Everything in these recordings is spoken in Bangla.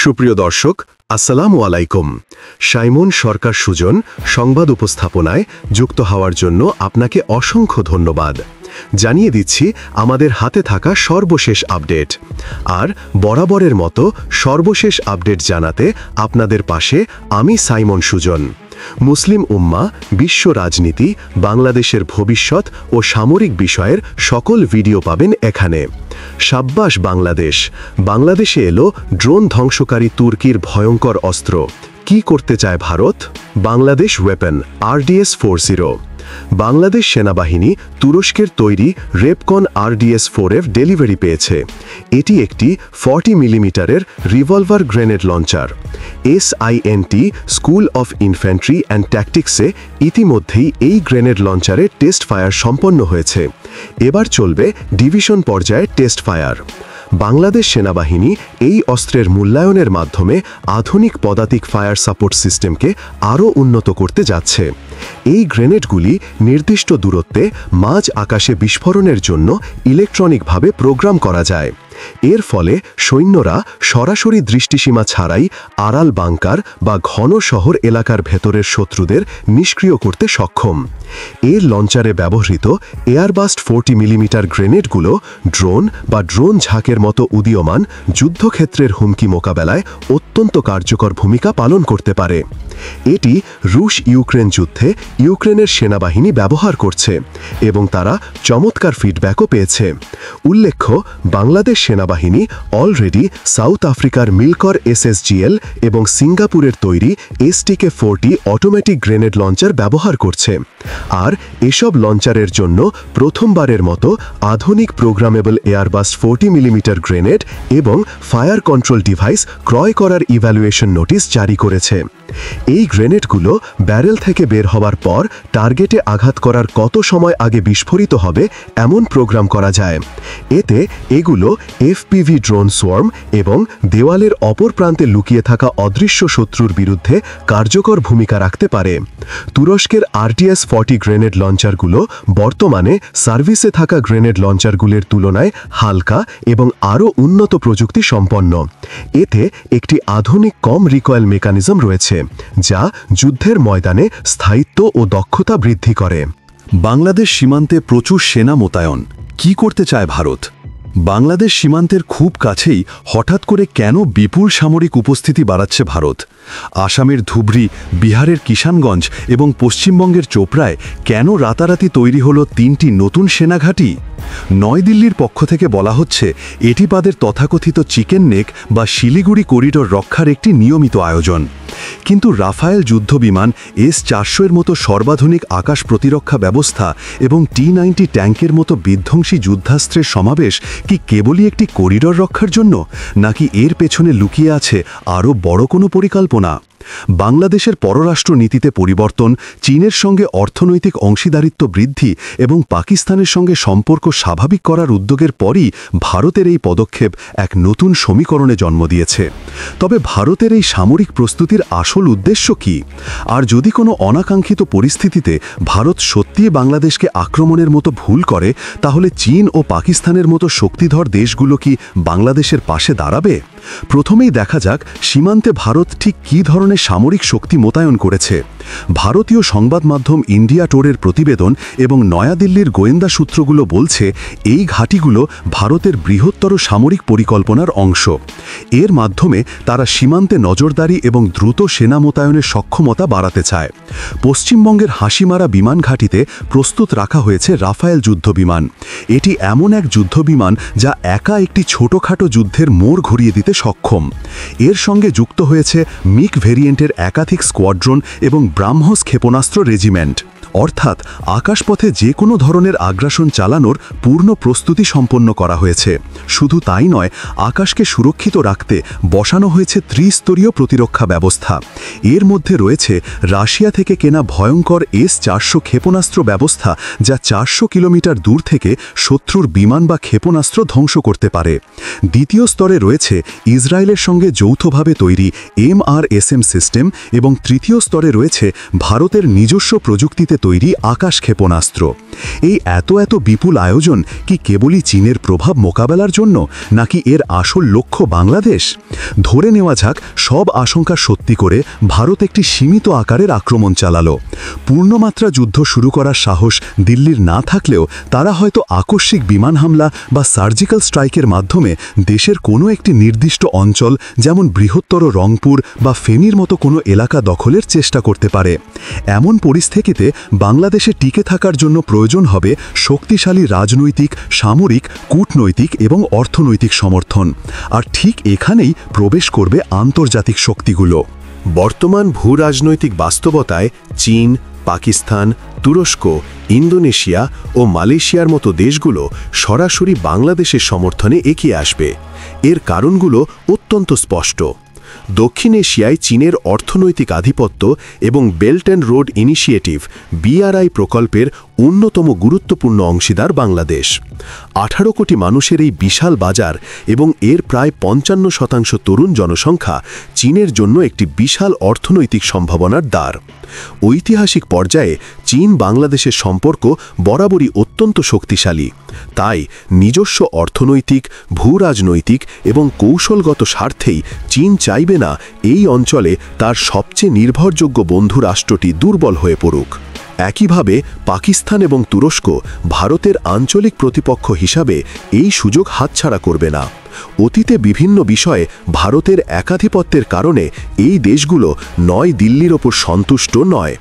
সুপ্রিয় দর্শক, আসসালামু আলাইকুম। সাইমন সরকার সুজন সংবাদ উপস্থাপনায় যুক্ত হওয়ার জন্য আপনাকে অসংখ্য ধন্যবাদ। জানিয়ে দিচ্ছি আমাদের হাতে থাকা সর্বশেষ আপডেট। আর বরাবরের মতো সর্বশেষ আপডেট জানাতে আপনাদের পাশে আমি সাইমন সুজন। মুসলিম উম্মাহ, বিশ্ব রাজনীতি, বাংলাদেশের ভবিষ্যৎ ও সামরিক বিষয়ের সকল ভিডিও পাবেন এখানে। সাব্বাস বাংলাদেশ! বাংলাদেশে এলো ড্রোন ধ্বংসকারী তুর্কির ভয়ঙ্কর অস্ত্র। কি করতে চায় ভারত? Bangladesh weapon RDS-40। বাংলাদেশ সেনাবাহিনী তুরস্কের তৈরি রেপকন RDS-4F ডেলিভারি পেয়েছে। এটি একটি 40 মিলিমিটারের revolver grenade launcher. SINT school of infantry and ট্যাকটিক্সে ইতিমধ্যেই এই গ্রেনেড লঞ্চারের টেস্ট ফায়ার সম্পন্ন হয়েছে। এবার চলবে ডিভিশন পর্যায়ের টেস্ট ফায়ার। বাংলাদেশ সেনাবাহিনী এই অস্ত্রের মূল্যায়নের মাধ্যমে আধুনিক পদাতিক ফায়ার সাপোর্ট সিস্টেমকে আরও উন্নত করতে যাচ্ছে। এই গ্রেনেডগুলি নির্দিষ্ট দূরত্বে মাঝ আকাশে বিস্ফোরণের জন্য ইলেকট্রনিকভাবে প্রোগ্রাম করা যায়। এর ফলে সৈন্যরা সরাসরি দৃষ্টিসীমা ছাড়াই আড়াল বাংকার বা ঘন শহর এলাকার ভেতরের শত্রুদের নিষ্ক্রিয় করতে সক্ষম। এর লঞ্চারে ব্যবহৃত এয়ারবাস্ট 40 মিলিমিটার গ্রেনেডগুলো ড্রোন বা ড্রোন ঝাঁকের মতো উদীয়মান যুদ্ধক্ষেত্রের হুমকি মোকাবেলায় অত্যন্ত কার্যকর ভূমিকা পালন করতে পারে। এটি রুশ ইউক্রেন যুদ্ধে ইউক্রেনের সেনাবাহিনী ব্যবহার করছে এবং তারা চমৎকার ফিডব্যাকও পেয়েছে। উল্লেখ্য, বাংলাদেশ সেনাবাহিনী অলরেডি সাউথ আফ্রিকার মিলকর SSGL এবং সিঙ্গাপুরের তৈরি STK-40 অটোমেটিক গ্রেনেড লঞ্চার ব্যবহার করছে। আর এসব লঞ্চারের জন্য প্রথমবারের মতো আধুনিক প্রোগ্রামেবল এয়ারবাস্ট 40 মিলিমিটার গ্রেনেড এবং ফায়ার কন্ট্রোল ডিভাইস ক্রয় করার ইভ্যালুয়েশন নোটিশ জারি করেছে। এই গ্রেনেডগুলো ব্যারেল থেকে বের হওয়ার পর টার্গেটে আঘাত করার কত সময় আগে বিস্ফোরিত হবে এমন প্রোগ্রাম করা যায়। এতে এগুলো FPV ড্রোন সোয়ার্ম এবং দেওয়ালের অপর প্রান্তে লুকিয়ে থাকা অদৃশ্য শত্রুর বিরুদ্ধে কার্যকর ভূমিকা রাখতে পারে। তুরস্কের RDS-40 গ্রেনেড লঞ্চারগুলো বর্তমানে সার্ভিসে থাকা গ্রেনেড লঞ্চারগুলির তুলনায় হালকা এবং আরও উন্নত প্রযুক্তি সম্পন্ন। এতে একটি আধুনিক কম রিকয়েল মেকানিজম রয়েছে, যা যুদ্ধের ময়দানে স্থায়িত্ব ও দক্ষতা বৃদ্ধি করে। বাংলাদেশ সীমান্তে প্রচুর সেনা মোতায়েন। কি করতে চায় ভারত? বাংলাদেশ সীমান্তের খুব কাছেই হঠাৎ করে কেন বিপুল সামরিক উপস্থিতি বাড়াচ্ছে ভারত? আসামের ধুবড়ী, বিহারের কিষানগঞ্জ এবং পশ্চিমবঙ্গের চোপড়ায় কেন রাতারাতি তৈরি হলো 3টি নতুন সেনাঘাঁটি? নয়াদিল্লির পক্ষ থেকে বলা হচ্ছে এটি তাদের তথাকথিত চিকেন নেক বা শিলিগুড়ি করিডোর রক্ষার একটি নিয়মিত আয়োজন। কিন্তু রাফায়েল যুদ্ধবিমান S-400-এর মতো সর্বাধুনিক আকাশ প্রতিরক্ষা ব্যবস্থা এবং T-90 ট্যাঙ্কের মতো বিধ্বংসী যুদ্ধাস্ত্রের সমাবেশ কি কেবলই একটি করিডোর রক্ষার জন্য, নাকি এর পেছনে লুকিয়ে আছে আরও বড় কোনো পরিকল্পনা? বাংলাদেশের পররাষ্ট্র নীতিতে পরিবর্তন, চীনের সঙ্গে অর্থনৈতিক অংশীদারিত্ব বৃদ্ধি এবং পাকিস্তানের সঙ্গে সম্পর্ক স্বাভাবিক করার উদ্যোগের পরই ভারতের এই পদক্ষেপ এক নতুন সমীকরণে জন্ম দিয়েছে। তবে ভারতের এই সামরিক প্রস্তুতির আসল উদ্দেশ্য কি? আর যদি কোনো অনাকাঙ্ক্ষিত পরিস্থিতিতে ভারত সত্যিই বাংলাদেশকে আক্রমণের মতো ভুল করে, তাহলে চীন ও পাকিস্তানের মতো শক্তিধর দেশগুলো কি বাংলাদেশের পাশে দাঁড়াবে? প্রথমেই দেখা যাক সীমান্তে ভারত ঠিক কী ধরনের সামরিক শক্তি মোতায়েন করেছে। ভারতীয় সংবাদ মাধ্যম ইন্ডিয়া টুডের প্রতিবেদন এবং নয়াদিল্লির গোয়েন্দা সূত্রগুলো বলছে এই ঘাঁটিগুলো ভারতের বৃহত্তর সামরিক পরিকল্পনার অংশ। এর মাধ্যমে তারা সীমান্তে নজরদারি এবং দ্রুত সেনা মোতায়েনের সক্ষমতা বাড়াতে চায়। পশ্চিমবঙ্গের হাসিমারা বিমান ঘাঁটিতে প্রস্তুত রাখা হয়েছে রাফায়েল যুদ্ধবিমান। এটি এমন এক যুদ্ধবিমান যা একা একটি ছোটখাটো যুদ্ধের মোড় ঘুরিয়ে দিতে সক্ষম। এর সঙ্গে যুক্ত হয়েছে মিগ ভেরিয়েন্টের একাধিক স্কোয়াড্রন এবং ব্রাহ্মস ক্ষেপণাস্ত্র রেজিমেন্ট। অর্থাৎ আকাশপথে যে কোনো ধরনের আগ্রাসন চালানোর পূর্ণ প্রস্তুতি সম্পন্ন করা হয়েছে। শুধু তাই নয়, আকাশকে সুরক্ষিত রাখতে বসানো হয়েছে ত্রিস্তরীয় প্রতিরক্ষা ব্যবস্থা। এর মধ্যে রয়েছে রাশিয়া থেকে কেনা ভয়ঙ্কর S-400 ক্ষেপণাস্ত্র ব্যবস্থা, যা 400 কিলোমিটার দূর থেকে শত্রুর বিমান বা ক্ষেপণাস্ত্র ধ্বংস করতে পারে। দ্বিতীয় স্তরে রয়েছে ইসরায়েলের সঙ্গে যৌথভাবে তৈরি MRSM সিস্টেম এবং তৃতীয় স্তরে রয়েছে ভারতের নিজস্ব প্রযুক্তিতে তৈরি আকাশ ক্ষেপণাস্ত্র। এই এত বিপুল আয়োজন কি কেবলই চীনের প্রভাব মোকাবেলার জন্য, নাকি এর আসল লক্ষ্য বাংলাদেশ? ধরে নেওয়া যাক সব আশঙ্কা সত্যি করে ভারত একটি সীমিত আকারের আক্রমণ চালালো। পূর্ণমাত্রা যুদ্ধ শুরু করার সাহস দিল্লির না থাকলেও তারা হয়তো আকস্মিক বিমান হামলা বা সার্জিক্যাল স্ট্রাইকের মাধ্যমে দেশের কোনো একটি নির্দিষ্ট অঞ্চল, যেমন বৃহত্তর রংপুর বা ফেনীর মতো কোনো এলাকা দখলের চেষ্টা করতে পারে। এমন পরিস্থিতিতে বাংলাদেশে টিকে থাকার জন্য প্রয়োজন হবে শক্তিশালী রাজনৈতিক, সামরিক, কূটনৈতিক এবং অর্থনৈতিক সমর্থন। আর ঠিক এখানেই প্রবেশ করবে আন্তর্জাতিক শক্তিগুলো। বর্তমান ভূরাজনৈতিক বাস্তবতায় চীন, পাকিস্তান, তুরস্ক, ইন্দোনেশিয়া ও মালয়েশিয়ার মতো দেশগুলো সরাসরি বাংলাদেশের সমর্থনে এগিয়ে আসবে। এর কারণগুলো অত্যন্ত স্পষ্ট। দক্ষিণ এশিয়ায় চীনের অর্থনৈতিক আধিপত্য এবং belt and road initiative BRI প্রকল্পের অন্যতম গুরুত্বপূর্ণ অংশীদার বাংলাদেশ। 18 কোটি মানুষের এই বিশাল বাজার এবং এর প্রায় 55% তরুণ জনসংখ্যা চীনের জন্য একটি বিশাল অর্থনৈতিক সম্ভাবনার দ্বার। ঐতিহাসিক পর্যায়ে চীন বাংলাদেশের সম্পর্ক বরাবরই অত্যন্ত শক্তিশালী। তাই নিজস্ব অর্থনৈতিক, ভূরাজনৈতিক এবং কৌশলগত স্বার্থেই চীন চাইবে না এই অঞ্চলে তার সবচেয়ে নির্ভরযোগ্য বন্ধু রাষ্ট্রটি দুর্বল হয়ে পড়ুক। একইভাবে পাকিস্তান এবং তুরস্ক ভারতের আঞ্চলিক প্রতিপক্ষ হিসাবে এই সুযোগ হাতছাড়া করবে না। অতীতে বিভিন্ন বিষয়ে ভারতের একাধিপত্যের কারণে এই দেশগুলো নয় দিল্লির ওপর সন্তুষ্ট নয়।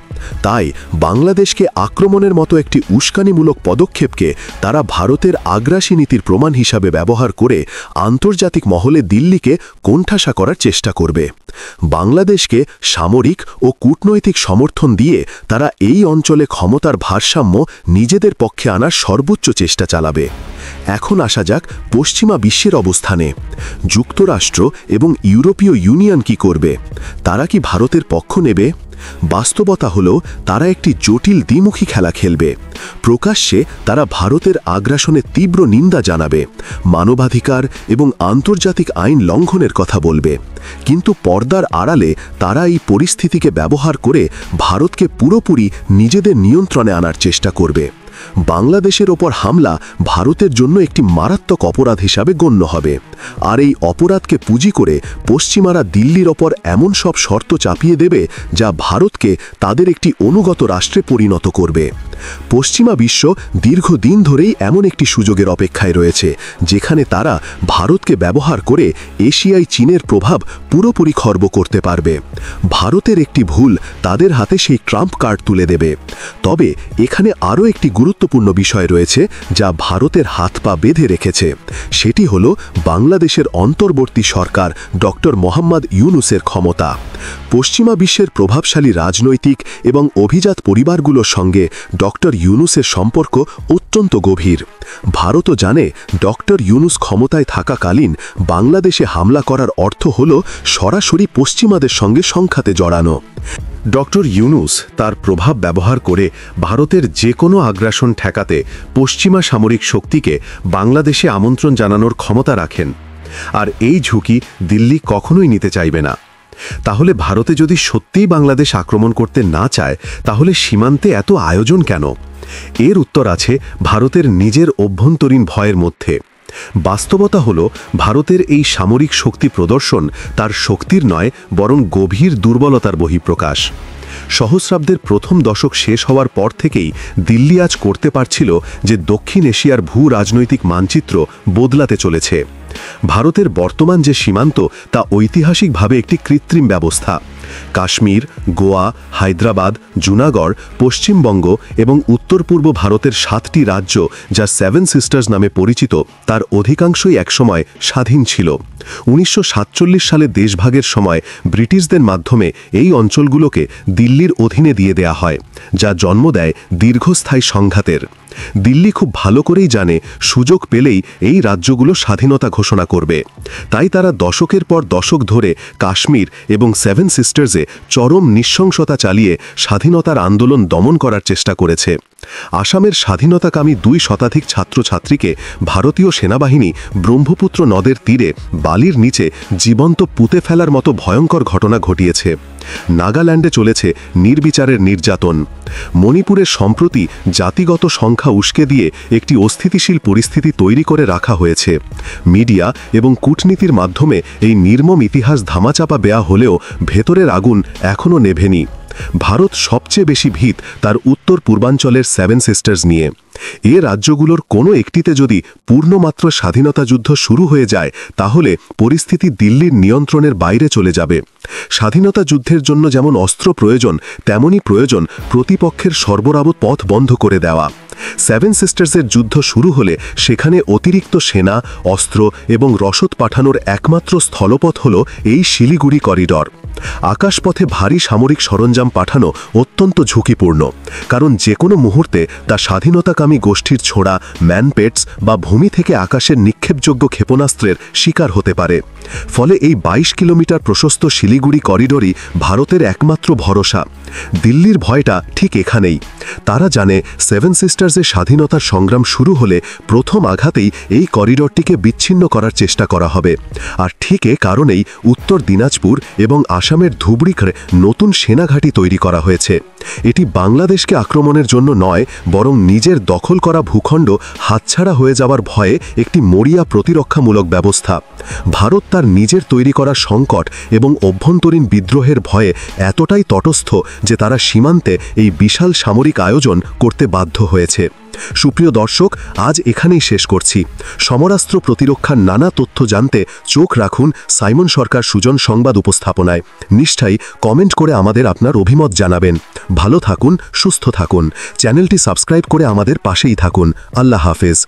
তাই বাংলাদেশকে আক্রমণের মতো একটি উস্কানিমূলক পদক্ষেপকে তারা ভারতের আগ্রাসী নীতির প্রমাণ হিসাবে ব্যবহার করে আন্তর্জাতিক মহলে দিল্লিকে কোণঠাসা করার চেষ্টা করবে। বাংলাদেশকে সামরিক ও কূটনৈতিক সমর্থন দিয়ে তারা এই অঞ্চলে ক্ষমতার ভারসাম্য নিজেদের পক্ষে আনার সর্বোচ্চ চেষ্টা চালাবে। এখন আসা যাক পশ্চিমা বিশ্বের অবস্থানে। যুক্তরাষ্ট্র এবং ইউরোপীয় ইউনিয়ন কি করবে? তারা কি ভারতের পক্ষ নেবে? বাস্তবতা হলো তারা একটি জটিল দ্বিমুখী খেলা খেলবে। প্রকাশ্যে তারা ভারতের আগ্রাসনের তীব্র নিন্দা জানাবে, মানবাধিকার এবং আন্তর্জাতিক আইন লঙ্ঘনের কথা বলবে, কিন্তু পর্দার আড়ালে তারা এই পরিস্থিতিকে ব্যবহার করে ভারতকে পুরোপুরি নিজেদের নিয়ন্ত্রণে আনার চেষ্টা করবে। বাংলাদেশের ওপর হামলা ভারতের জন্য একটি মারাত্মক অপরাধ হিসাবে গণ্য হবে। আর এই অপরাধকে পুঁজি করে পশ্চিমারা দিল্লির ওপর এমন সব শর্ত চাপিয়ে দেবে যা ভারতকে তাদের একটি অনুগত রাষ্ট্রে পরিণত করবে। পশ্চিমা বিশ্ব দীর্ঘদিন ধরেই এমন একটি সুযোগের অপেক্ষায় রয়েছে যেখানে তারা ভারতকে ব্যবহার করে এশিয়ায় চীনের প্রভাব পুরোপুরি খর্ব করতে পারবে। ভারতের একটি ভুল তাদের হাতে সেই ট্রাম্প কার্ড তুলে দেবে। তবে এখানে আরও একটি গুরুত্বপূর্ণ বিষয় রয়েছে যা ভারতের হাত পা বেঁধে রেখেছে। সেটি হলো বাংলাদেশের অন্তর্বর্তী সরকার ডক্টর মোহাম্মদ ইউনূসের ক্ষমতা। পশ্চিমা বিশ্বের প্রভাবশালী রাজনৈতিক এবং অভিজাত পরিবারগুলোর সঙ্গে ডক্টর ইউনূসের সম্পর্ক অত্যন্ত গভীর। ভারতও জানে ডক্টর ইউনূস ক্ষমতায় থাকাকালীন বাংলাদেশে হামলা করার অর্থ হল সরাসরি পশ্চিমাদের সঙ্গে সংঘাতে জড়ানো। ডক্টর ইউনূস তার প্রভাব ব্যবহার করে ভারতের যে কোনো আগ্রাসন ঠেকাতে পশ্চিমা সামরিক শক্তিকে বাংলাদেশে আমন্ত্রণ জানানোর ক্ষমতা রাখেন। আর এই ঝুঁকি দিল্লি কখনোই নিতে চাইবে না। তাহলে ভারতে যদি সত্যিই বাংলাদেশ আক্রমণ করতে না চায়, তাহলে সীমান্তে এত আয়োজন কেন? এর উত্তর আছে ভারতের নিজের অভ্যন্তরীণ ভয়ের মধ্যে। বাস্তবতা হলো ভারতের এই সামরিক শক্তি প্রদর্শন তার শক্তির নয়, বরং গভীর দুর্বলতার বহিঃপ্রকাশ। সহস্রাব্দের প্রথম দশক শেষ হওয়ার পর থেকেই দিল্লি আজ করতে পারছিল যে দক্ষিণ এশিয়ার ভূ রাজনৈতিক মানচিত্র বদলাতে চলেছে। ভারতের বর্তমান যে সীমান্ত তা ঐতিহাসিকভাবে একটি কৃত্রিম ব্যবস্থা। কাশ্মীর, গোয়া, হায়দ্রাবাদ, জুনাগড়, পশ্চিমবঙ্গ এবং উত্তর পূর্ব ভারতের 7টি রাজ্য যা 7 সিস্টার্স নামে পরিচিত, তার অধিকাংশই একসময় স্বাধীন ছিল। 1947 সালে দেশভাগের সময় ব্রিটিশদের মাধ্যমে এই অঞ্চলগুলোকে দিল্লির অধীনে দিয়ে দেয়া হয়, যা জন্ম দেয় দীর্ঘস্থায়ী সংঘাতের। দিল্লি খুব ভালো করেই জানে সুযোগ পেলেই এই রাজ্যগুলো স্বাধীনতা ঘোষণা করবে। তাই তারা দশকের পর দশক ধরে কাশ্মীর এবং 7 সিস্টার্সে চরম নৃশংসতা চালিয়ে স্বাধীনতার আন্দোলন দমন করার চেষ্টা করেছে। আসামের স্বাধীনতাকামী 2 শতাধিক ছাত্রছাত্রীকে ভারতীয় সেনাবাহিনী ব্রহ্মপুত্র নদের তীরে বালির নিচে জীবন্ত পুঁতে ফেলার মতো ভয়ঙ্কর ঘটনা ঘটিয়েছে। নাগাল্যান্ডে চলেছে নির্বিচারের নির্যাতন। মণিপুরে সম্প্রতি জাতিগত সংখ্যা উস্কে দিয়ে একটি অস্থিতিশীল পরিস্থিতি তৈরি করে রাখা হয়েছে। মিডিয়া এবং কূটনীতির মাধ্যমে এই নির্মম ইতিহাস ধামাচাপা দেয়া হলেও ভেতরের আগুন এখনও নেভেনি। ভারত সবচেয়ে বেশি ভীত তার উত্তর পূর্বাঞ্চলের 7 সিস্টার্স নিয়ে। এ রাজ্যগুলোর কোনো একটিতে যদি পূর্ণমাত্র স্বাধীনতা যুদ্ধ শুরু হয়ে যায় তাহলে পরিস্থিতি দিল্লির নিয়ন্ত্রণের বাইরে চলে যাবে। স্বাধীনতা যুদ্ধের জন্য যেমন অস্ত্র প্রয়োজন, তেমনই প্রয়োজন প্রতিপক্ষের সরবরাহ পথ বন্ধ করে দেওয়া। 7 সিস্টার্সের যুদ্ধ শুরু হলে সেখানে অতিরিক্ত সেনা, অস্ত্র এবং রসদ পাঠানোর একমাত্র স্থলপথ হল এই শিলিগুড়ি করিডর। আকাশপথে ভারী সামরিক সরঞ্জাম পাঠানো অত্যন্ত ঝুঁকিপূর্ণ, কারণ যে কোনো মুহূর্তে তা স্বাধীনতাকামী গোষ্ঠীর ছোড়া ম্যানপেটস বা ভূমি থেকে আকাশের নিক্ষেপযোগ্য ক্ষেপণাস্ত্রের শিকার হতে পারে। ফলে এই 22 কিলোমিটার প্রশস্ত শিলিগুড়ি করিডরই ভারতের একমাত্র ভরসা। দিল্লির ভয়টা ঠিক এখানেই। তারা জানে 7 সিস্টার্সের স্বাধীনতার সংগ্রাম শুরু হলে প্রথম আঘাতেই এই করিডরটিকে বিচ্ছিন্ন করার চেষ্টা করা হবে। আর ঠিক এ কারণেই উত্তর দিনাজপুর এবং আসামের ধুবড়িতে নতুন সেনাঘাঁটি তৈরি করা হয়েছে। এটি বাংলাদেশকে আক্রমণের জন্য নয়, বরং নিজের দখল করা ভূখণ্ড হাতছাড়া হয়ে যাওয়ার ভয়ে একটি মরিয়া প্রতিরক্ষামূলক ব্যবস্থা। ভারত তার নিজের তৈরি করা সংকট এবং অভ্যন্তরীণ বিদ্রোহের ভয়ে এতটাই তটস্থ যে তারা সীমান্তে এই বিশাল সামরিক আয়োজন করতে বাধ্য হয়েছে। সুপ্রিয় দর্শক, আজ এখানেই শেষ করছি। সমরাস্ত্র প্রতিরক্ষার নানা তথ্য জানতে চোখ রাখুন সাইমন সরকার সুজন সংবাদ উপস্থাপনায়। নিশ্চয়ই কমেন্ট করে আমাদের আপনার অভিমত জানাবেন। ভালো থাকুন, সুস্থ থাকুন। চ্যানেলটি সাবস্ক্রাইব করে আমাদের পাশেই থাকুন। আল্লাহ হাফেজ।